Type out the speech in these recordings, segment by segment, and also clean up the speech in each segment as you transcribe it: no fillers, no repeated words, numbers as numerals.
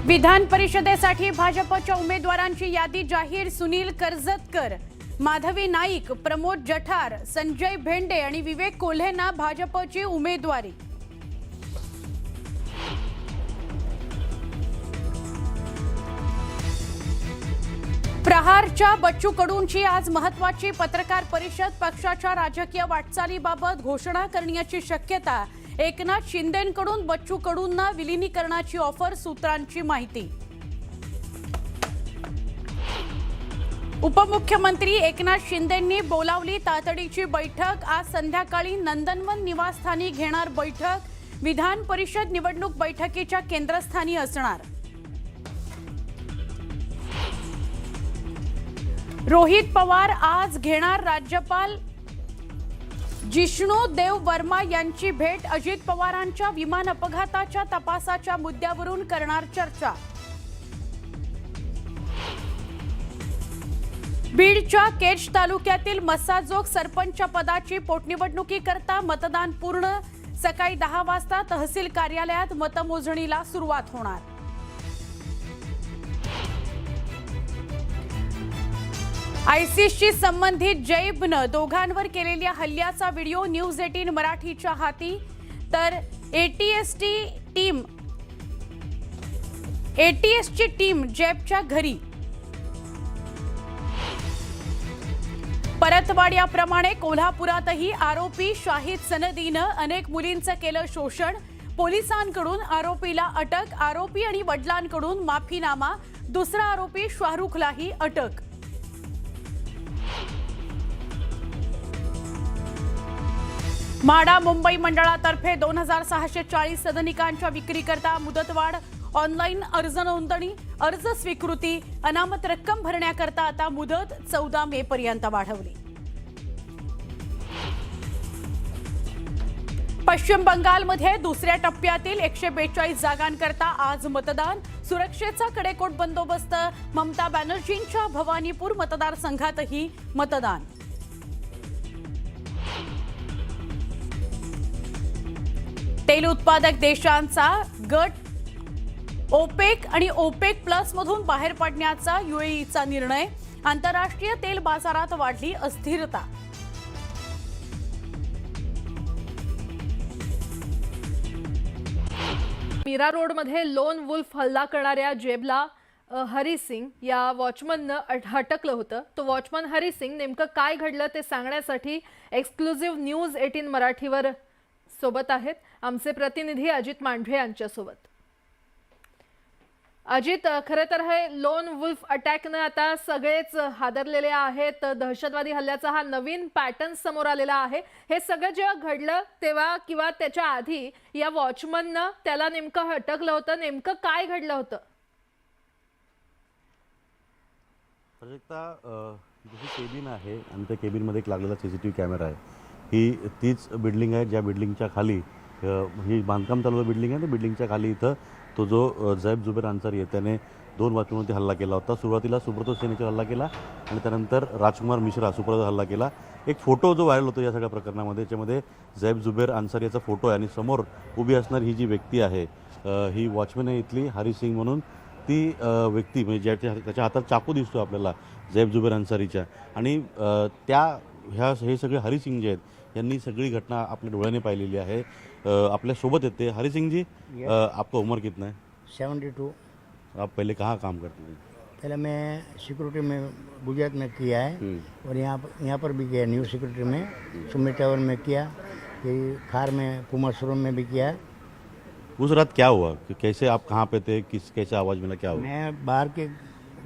विधान परिषदेसाठी भाजपच्या उमेदवारांची यादी जाहीर। सुनील कर्जतकर, माधवी नाईक, प्रमोद जठार, संजय भेंडे आणि विवेक कोल्हेंना भाजपची उमेदवारी। प्रहारच्या बच्चू कडूंची आज महत्त्वाची पत्रकार परिषद। पक्षाच्या राजकीय वाटचालीबाबत घोषणा करण्याची शक्यता। एकनाथ शिंदेंकडून बच्चू कडूंना विलीनीकरणाची ऑफर। सूत्रांची माहिती। उपमुख्यमंत्री एकनाथ शिंदेंनी बोलावली तातडीची बैठक। आज संध्याकाळी नंदनवन निवासस्थानी घेणार बैठक। विधान परिषद निवडणूक बैठकीच्या केंद्रस्थानी असणार। रोहित पवार आज घेणार राज्यपाल जिष्णू देव वर्मा यांची भेट। अजित पवारांच्या विमान अपघाताच्या तपासाच्या मुद्द्यावरून करणार चर्चा। बीडच्या केज तालुक्यातील मस्साजोग सरपंच पदाची पोटनिवडणुकीकरता मतदान पूर्ण। सकाळी 10 वाजता तहसील कार्यालयात मतमोजणीला सुरुवात होणार। आयसिसशी संबंधित जैबनं दोघांवर केलेल्या हल्ल्याचा व्हिडिओ न्यूज 18 मराठीच्या हाती। तर एटीएसची टीम जैबच्या घरी। परतवाड्याप्रमाणे कोल्हापुरातही आरोपी शाहिद सनदीनं अनेक मुलींचं केलं शोषण। पोलिसांकडून आरोपीला अटक। आरोपी आणि वडिलांकडून माफीनामा। दुसरा आरोपी शाहरुखलाही अटक। म्हाडा मुंबई मंडळातर्फे 2640 सदनिकांच्या विक्रीकरता मुदतवाढ। ऑनलाईन अर्ज नोंदणी, अर्ज स्वीकृती, अनामत रक्कम भरण्याकरता आता मुदत 14 मे पर्यंत वाढवली। पश्चिम बंगालमध्ये दुसऱ्या टप्प्यातील 142 जागांकरता आज मतदान। सुरक्षेचा कडेकोट बंदोबस्त। ममता बॅनर्जींच्या भवानीपूर मतदारसंघातही मतदान। तेल उत्पादक देशांचा गट ओपेक आणि ओपेक प्लस मधून बाहेर पडण्याचा यूएईचा निर्णय। आंतरराष्ट्रीय तेल बाजारात वाढली अस्थिरता। मीरा रोडमध्ये लोन वुल्फ हल्ला करणाऱ्या जेबला हरी सिंग या वॉचमननं अटकलं होतं। तो वॉचमन हरी सिंग नेमकं काय घडलं ते सांगण्यासाठी एक्सक्लुझिव्ह न्यूज 18 मराठीवर सोबत आहेत आमचे प्रतिनिधी अजित मांढरे यांच्यासोबत। अजित, खरं तर हे लोन वुल्फ अटॅकनं आता सगळेच हादरलेले आहेत। दहशतवादी हल्ल्याचा हा नवीन पॅटर्न समोर आलेला आहे। हे सगळं जेव्हा घडलं तेव्हा किंवा त्याच्या आधी या वॉचमननं त्याला नेमकं अटकलं होतं, नेमकं काय घडलं होतं? जशी केबिन आहे आणि त्या केबिनमध्ये एक लागलेला CCTV कॅमेरा आहे। ही तीच बिल्डिंग आहे ज्या बिल्डिंगच्या खाली ही बांधकाम चालू बिल्डिंग आहे। त्या बिल्डिंगच्या खाली इथं तो जो जैब जुबेर अन्सारी आहे त्याने 2 वॉचमनवरती हल्ला केला होता। सुरुवातीला सुब्रतो सेनेच्यावर हल्ला केला आणि त्यानंतर राजकुमार मिश्रा सुब्रतोवर हल्ला केला। एक फोटो जो व्हायरल होतो या सगळ्या प्रकरणामध्ये, त्याच्यामध्ये जैब जुबेर अन्सारी याचा फोटो आहे आणि समोर उभी असणारी ही जी व्यक्ती आहे ही वॉचमन आहे इथली हरी सिंग म्हणून। ती व्यक्ती म्हणजे त्याच्या हातात चाकू दिसतो आपल्याला जैब जुबेर अन्सारीच्या। आणि हे सगळे हरी सिंग जे आहेत यांनी सगळी घटना आपल्या डोळ्याने पाहिलेली आहे। आपल्या सोबत येते हरी सिंग जी। आपका उम्र कितना है? 72। आप पहले कहाँ काम करते थे? पहले मैं सिक्योरिटी में गुजरात में किया है और यहाँ पर भी किया, न्यू सिक्योरिटी में सुमित टावर में किया, फिर खार में पुमा शोरूम में भी किया। उस रात क्या हुआ कि कैसे आप कहाँ पे थे, कैसे आवाज़ मिला, क्या हुआ? मैं बाहर के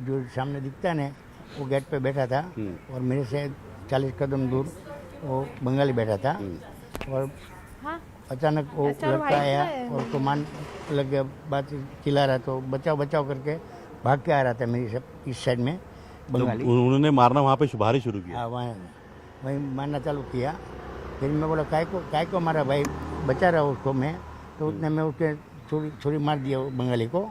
जो सामने दिखता है ना वो गेट पे बैठा था और मेरे से 40 कदम दूर वो बंगाली बैठा था और अचानक वो लड़का आया और तो मान लग गया, बात चिल्ला रहा तो बचाओ बचाओ करके भाग के आ रहा था मेरी सब इस साइड में बंगाली। उन्होंने मारना वहाँ पे भारी शुरू किया? हाँ, वहीं मारना चालू किया। फिर मैं बोला काय को मारा भाई, बचा रहा उसको मैं, तो उतने में उसके छुरी मार दिया बंगाली को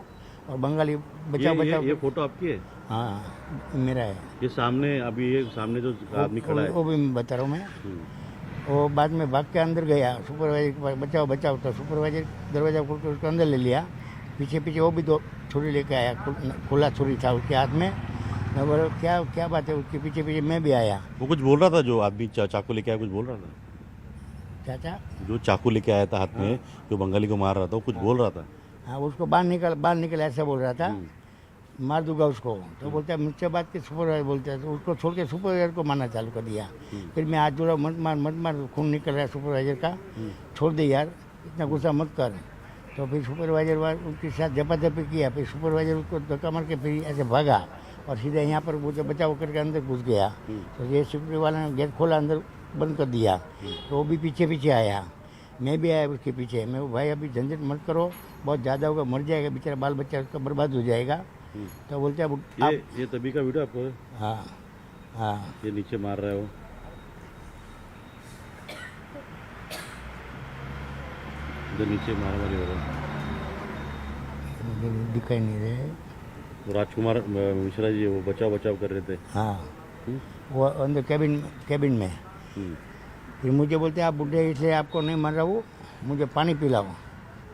और बंगाली बचाओ बचाओ। ये फोटो आपकी है? हाँ मेरा है। ये सामने अभी ये सामने जो आदमी खड़ा है वो भी मैं बता रहा हूँ मैं। वो बाद में भाग के अंदर गया, सुपरवाइजर बचाओ बचाओ, तो सुपरवाइजर दरवाजा खोल के उसको अंदर ले लिया। पीछे पीछे वो भी 2 छुरी लेके आया, खुला छुरी था उसके हाथ में। मैं बोला क्या क्या बात है, उसके पीछे पीछे मैं भी आया। वो कुछ बोल रहा था जो आदमी चाकू लेके आया, कुछ बोल रहा था? चाचा जो चाकू लेके आया था हाथ में, जो बंगाली को मार रहा था, वो कुछ बोल रहा था? हाँ, उसको बाहर निकल ऐसा बोल रहा था, मार दूंगा उसको। तो बोलता है मुझसे बात के सुपरवाइजर बोलते हैं, तो उसको छोड़ के सुपरवाइजर को मारना चालू कर दिया। फिर मैं हाथ जोड़ा, मत मार, खून निकल रहा है सुपरवाइजर का, छोड़ दे यार, इतना गुस्सा मत कर। तो फिर सुपरवाइजर उनके साथ झपाझपी किया, फिर सुपरवाइजर उसको धक्का मार के फिर ऐसे भागा और सीधा यहाँ पर वो बचाव करके अंदर घुस गया। तो ये सिक्योरिटी वाला ने गेट खोला, अंदर बंद कर दिया, तो वो भी पीछे पीछे आया, मैं भी आया उसके पीछे। मैं भाई अभी झंझट मत करो, बहुत ज़्यादा होगा, मर जाएगा बेचारा, बाल बच्चा उसका बर्बाद हो जाएगा। तो बोलते हैं ये तभी का वीडियो आपको? हाँ हाँ, ये नीचे मार रहा है वो, इधर नीचे मारामारी हो रहा है। दिखाई नहीं रहे। वो राजकुमार मिश्रा जी वो बचाव कर रहे थे। हाँ, वो अंदर कैबिन में। फिर मुझे बोलते आप बुढ़े इसलिए आपको नहीं मर रहा हूँ, मुझे पानी पिलाओ।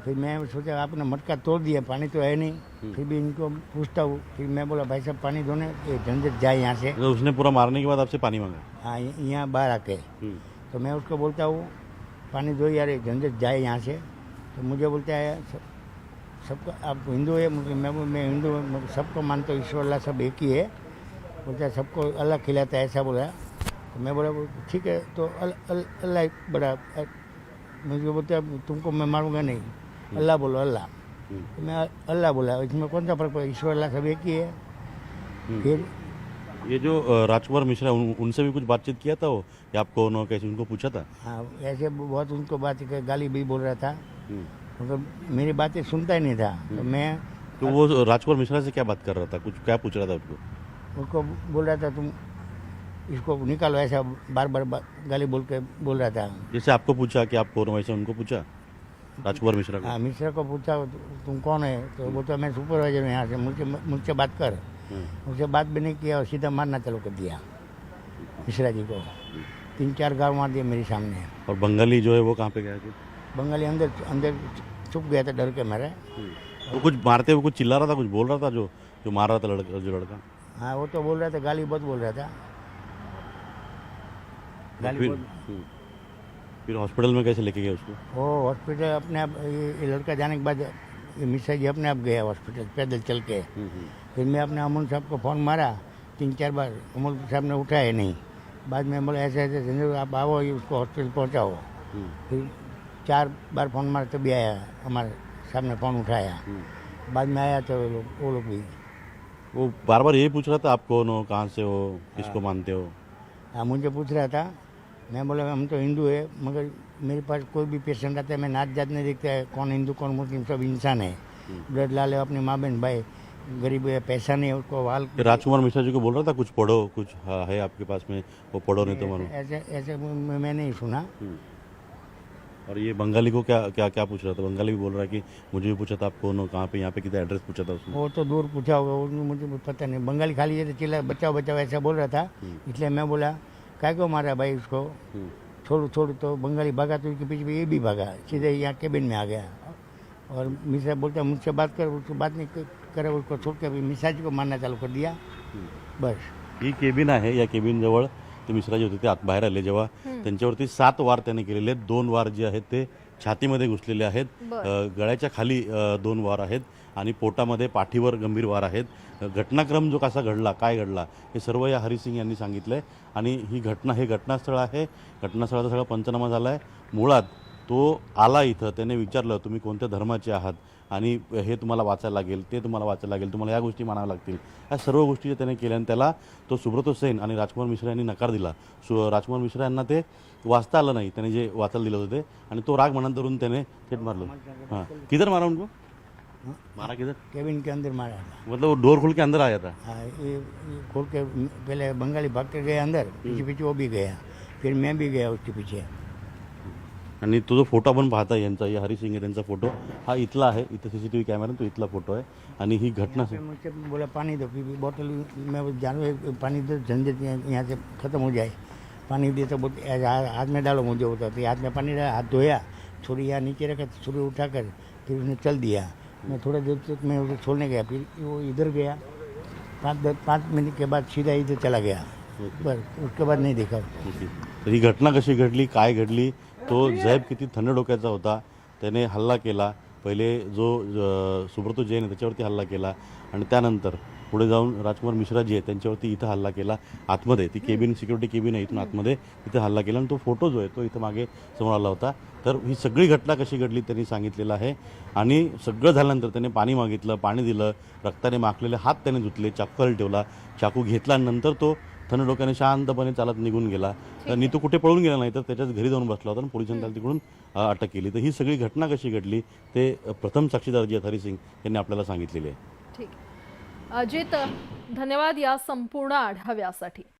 फिर मैं सोचा आपने मटका तोड़ दिया, पानी तो है नहीं। फिर भी इनको पूछता हूँ, फिर मैं बोला भाई साहब पानी दो ने, ये झंझट जाए यहाँ से। तो उसने पूरा मारने के बाद आपसे पानी मांगा? हाँ, यहाँ बाहर आके। तो मैं उसको बोलता हूँ पानी दो यार, ये झंझट जाए यहाँ से। तो मुझे बोलता है सबको, आप हिंदू है? मैं हिंदू हूँ, सबको मानता हूँ, ईश्वर अल्लाह सब एक ही है। बोलता है सबको अल्लाह खिलाता है, ऐसा बोला। तो मैं बोला ठीक है, तो अल्लाह बड़ा। मुझे बोलते अब तुमको मैं मारूंगा नहीं, अल्लाह बोलो अल्लाह। तो मैं अल्लाह बोला, इसमें कौन सा फर्क पड़ा, ईश्वर अल्लाह सब एक ही है। फिर ये जो राजकुमार मिश्रा उनसे भी कुछ बातचीत किया था वो, या आपको उन्होंने कैसे उनको पूछा था? हाँ, ऐसे बहुत उनको बात गाली भी बोल रहा था, मतलब मेरी बातें सुनता ही नहीं था। तो मैं तो वो राजकुमार मिश्रा से क्या बात कर रहा था, कुछ क्या पूछ रहा था उसको बोल रहा था तुम इसको निकालो, ऐसा बार बार गाली बोल रहा था। जैसे आपको पूछा कि आप कौन हो, वैसे उनको पूछा राजकुमार मिश्रा को? हाँ, मिश्रा को पूछा तुम कौन है, तो बोलता मैं सुपरवाइजर हूँ यहाँ से, मुझसे बात कर। मुझसे बात भी नहीं किया और सीधा मारना चालू कर दिया मिश्रा जी को। 3-4 गाँव मार दिए मेरे सामने। और बंगाली जो है वो कहाँ पे गया थे? बंगाली अंदर छुप गया था डर के मारे। वो कुछ मारते हुए कुछ चिल्ला रहा था, कुछ बोल रहा था जो मार रहा था लड़का? हाँ, वो तो बोल रहा था, गाली बहुत बोल रहा था, गाली बहुत। फिर हॉस्पिटल में कैसे लेके गए उसको? वो हॉस्पिटल अपने आप, ये लड़का जाने के बाद ये मिश्रा जी अपने आप गया हॉस्पिटल पैदल चल के। फिर मैं अपने अमन साहब को फ़ोन मारा 3-4 बार, अमन साहब ने उठाया नहीं। बाद में बोला ऐसे ऐसे आप आओ, ये उसको हॉस्पिटल पहुँचाओ। फिर 4 बार फ़ोन मारा तभी आया, हमारे सामने फ़ोन उठाया। बाद में आया तो वो लोग भी। वो बार बार यही पूछ रहा था आप कौन हो, कहाँ से हो, किसको मानते हो? हाँ, मुझे पूछ रहा था। मैं बोला हम तो हिंदू है, मगर मेरे पास कोई भी पेशेंट आता है, मैं नात जात नहीं देखता है, कौन हिंदू कौन मुस्लिम, सब इंसान है। ब्लड ला ले अपनी माँ बहन भाई, गरीब है, पैसा नहीं है उसको वाल। राजकुमार मिश्रा जी को बोल रहा था कुछ पढ़ो, कुछ है आपके पास में, वो पढ़ो नहीं तो मारो। ऐसे मैं नहीं सुना। और ये बंगाली को क्या क्या क्या पूछ रहा था? बंगाली भी बोल रहा है कि मुझे भी पूछा था आप कौन हो, कहाँ पे, यहाँ पे कितना एड्रेस पूछा था उसने? वो तो दूर पूछा होगा, उसने मुझे पता नहीं। बंगाली खाली जैसे चिल्ला बचाओ बचाओ ऐसा बोल रहा था, इसलिए मैं बोला क्या को मारा भाई उसको, छोड़। तो बंगाली भागा तो उसके पीछे ये भी भागा, सीधे यहाँ केबिन में आ गया। और मिश्रा बोलता मुझसे बात कर, उसको बात नहीं करे, उसको छोड़ के मिश्रा जी को मारना चालू कर दिया बस। ही केबिन आहे, या केबिनजवळ ते मिश्रा जे होते ते आत बाहेर आले, जेव्हा त्यांच्यावरती 7 वार त्याने केलेले आहेत. 2 वार जे आहेत ते छातीमध्ये घुसलेले आहेत, गळ्याच्या खाली 2 वार आहेत आणि पोटामध्ये पाठीवर गंभीर वार आहेत. घटनाक्रम जो कसा घडला, काय घडला, हे सर्व या हरिसिंग यांनी सांगितलंय. आणि ही घटना, हे घटनास्थळ आहे, घटनास्थळाचा सगळा पंचनामा झाला आहे. मुळात तो आला इथं, त्याने विचारलं तुम्ही कोणत्या धर्माचे आहात आणि हे तुम्हाला वाचायला लागेल, ते तुम्हाला वाचायला लागेल, तुम्हाला या गोष्टी मानाव्या लागतील, या सर्व गोष्टी त्याने केल्या. आणि त्याला तो सुब्रतो सेन आणि राजकुमार मिश्रा यांनी नकार दिला. राजकुमार मिश्रा यांना ते वाचता आलं नाही, त्याने जे वाचायला दिलं होते, आणि तो राग मनात धरून त्याने थेट मारलं. हाँ, किधर मारा उनको? मारा किधर? केबिन के अंदर मारा था। मतलब वो डोर खोल के अंदर आया था? हाँ, ये खोल के पहले बंगाली भागते गए अंदर, पीछे वो भी गया, फिर मैं भी गया उसके पीछे। आणि तो जो फोटो आपण पाहता यांचा, या हरिसिंग आहे त्यांचा फोटो, हा इथला आहे, इथं CCTV कॅमेरा तो इथला फोटो आहे. आणि ही घटना मुझसे बोला पानी दो, पी बोतल में जानू पानी दो, झंझट यहाँ से ख़त्म हो जाए, पानी दे। तो हाथ में डालो, मुझे होता तो हाथ में पानी डाला, हाथ धोया, छुरी यहाँ नीचे रखा, छुरी उठाकर फिर उसने चल दिया। मैं थोड़ा देर तक मैं उसे छोड़ने गया, फिर वो इधर गया, 5 मिनट के बाद सीधा इधर चला गया, बस उसके बाद नहीं देखा। ओके. तर ही घटना कशी घडली, काय घडली, तो जैब किती थंड डोक्याचा होता, त्याने हल्ला केला. पहिले जो सुब्रतो जैन आहे त्याच्यावरती हल्ला केला आणि त्यानंतर पुढे जाऊन राजकुमार मिश्रा जी आहे त्यांच्यावरती इथं हल्ला केला आतमध्ये. ती केबिन, सिक्युरिटी केबिन आहे, इथून आतमध्ये इथं हल्ला केला आणि तो फोटो जो आहे तो इथं मागे समोर आला होता. तर ही सगळी घटना कशी घडली त्यांनी सांगितलेलं आहे. आणि सगळं झाल्यानंतर त्याने पाणी मागितलं, पाणी दिलं, रक्ताने माखलेले हात त्याने धुतले, चाकू खाली ठेवला, चाकू घेतला आणि नंतर तो थंड डोक्याने शांतपणे चालत निघून गेला. तर नीतू कुठे पळून गेला नाही, तर त्याच्याच घरी जाऊन बसला होता आणि पोलिसांनी त्याला तिकडून अटक केली. तर ही सगळी घटना कशी घडली ते प्रथम साक्षीदार जे आहेत हरिसिंग यांनी आपल्याला सांगितलेले आहे. ठीक. अजित, धन्यवाद या संपूर्ण आढाव्यासाठी.